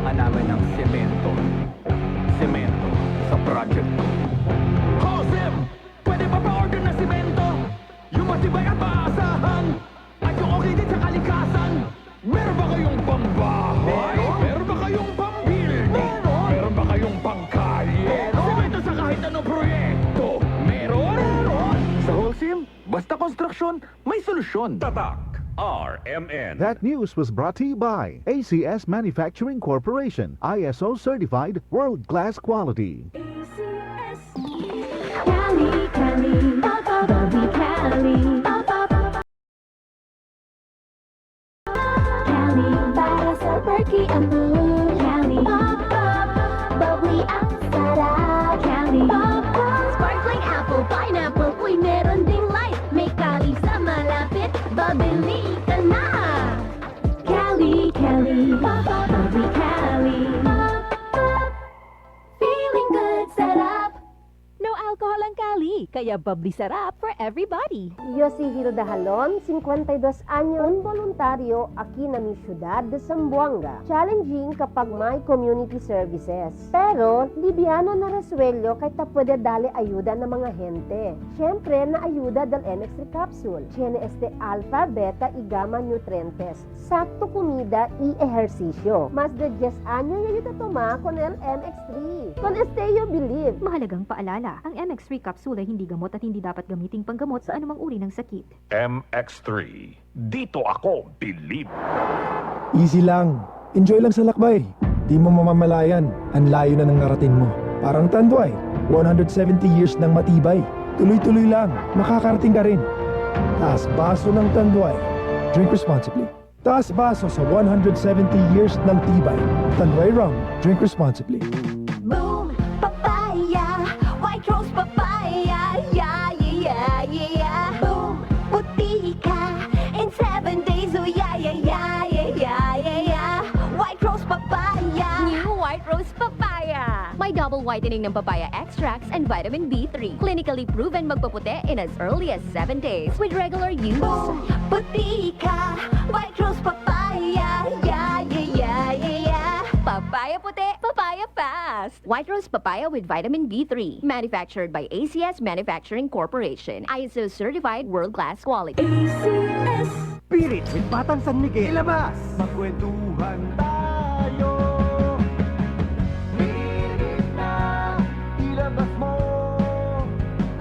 Kailangan namin ng semento. Semento sa project ko. Josem! Pwede ba pa-order na simento? Yung matibay at maasahan at yung okay din sa kalikasan. Meron ba kayong pambahay? Meron ba kayong pambuilding? Meron ba kayong pangkalye? Semento sa kahit anong proyekto. Meron? Sa Holcim, basta konstruksyon, may solusyon. Tatak RMN. That news was brought to you by ACS Manufacturing Corporation, ISO certified world-class quality. Cali, Cali, Bobby Cali. Cali, para sa perky ang mood. Cali, bubbly ang sarap. Cali, sparkling apple, pineapple, uy meron ding light. May Cali sa malapit, babili ka na. Cali, Cali, Bobby Cali. Feeling good, sarap. No alcohol ang Cali, kaya bubbly sarap for everybody. Yo si Hilda Halon, 52 años, un voluntario aquí na mi ciudad de Zamboanga. Challenging kapag may community services. Pero, libyano na resuelyo kay ta pwede dali ayuda ng mga gente. Siyempre, na ayuda del MX3 capsule. Tiene este alpha, beta y gamma nutrientes. Sakto comida y ehersisyo. Mas de 10 años ayuda toma con el MX3. Con este yo believe. Mahalagang paalala, ang MX3 capsule ay hindi gamot at hindi dapat gamiting panggamot sa anumang uri ng sakit. MX3. Dito ako believe. Easy lang. Enjoy lang sa lakbay. Di mo mamamalayan. Ang layo na ng narating mo. Parang Tanduay. 170 years ng matibay. Tuloy-tuloy lang. Makakarating ka rin. Taas baso ng Tanduay. Drink responsibly. Taas baso sa 170 years ng tibay. Tanduay Rum. Drink responsibly. Boom, papaya, white rose papaya, yeah, yeah, yeah, yeah. Boom, puti ka in 7 days, oh yeah, yeah, yeah, yeah, yeah, yeah, yeah. White rose papaya. New white rose papaya. May double whitening ng papaya extracts and vitamin B3. Clinically proven magpaputi in as early as 7 days with regular use. Boom, puti ka, white rose papaya, yeah, yeah, yeah, yeah, yeah. Papaya puti, papaya fast. White Rose Papaya with vitamin B3. Manufactured by ACS Manufacturing Corporation. ISO certified world-class quality. ACS. Spirit with Batang San Miguel. Ilabas! Magkwentuhan tayo. Minit na, ilabas mo.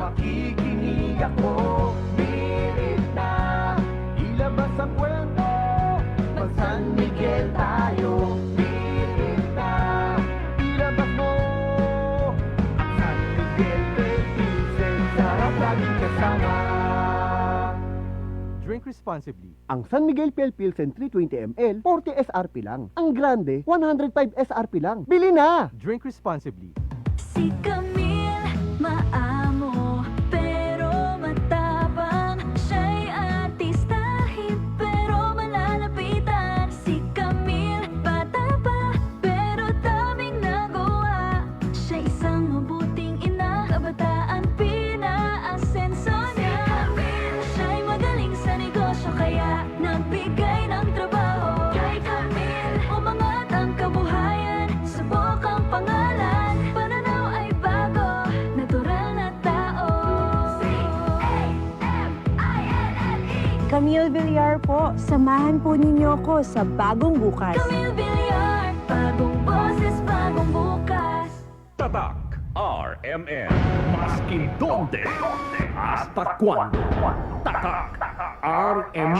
Makikinig ako. Minit na, ilabas ang kwento. Mag San Miguel tayo. Minit na, ilabas mo. San Miguel, Philippines, sarap laging kasama. Drink responsibly. Ang San Miguel Pale Pilsen 320 ml, 40 SRP lang. Ang Grande, 105 SRP lang. Bili na! Drink responsibly. Si Camille, maamo, pero matapang. Siya'y artistahin, pero malalapitan. Si Camille, bata pa, pero daming nagawa. Siya isang mabuting ina, kabataan pinaasenso niya. Si Camille, siya'y magaling sa negosyo, kaya nagbigay ng trabaho. Kay Camille, umangat ang kabuhayan, subok ang pangalan. Pananaw ay bago, natural na tao. C-A-M-I-L-L-E. Camille Villar po, samahan po ninyo ko sa bagong bukas. Camille Villar, bagong boses, bagong bukas. Tatak RMN. Maskin donde, hasta cuando. Tatak RMN.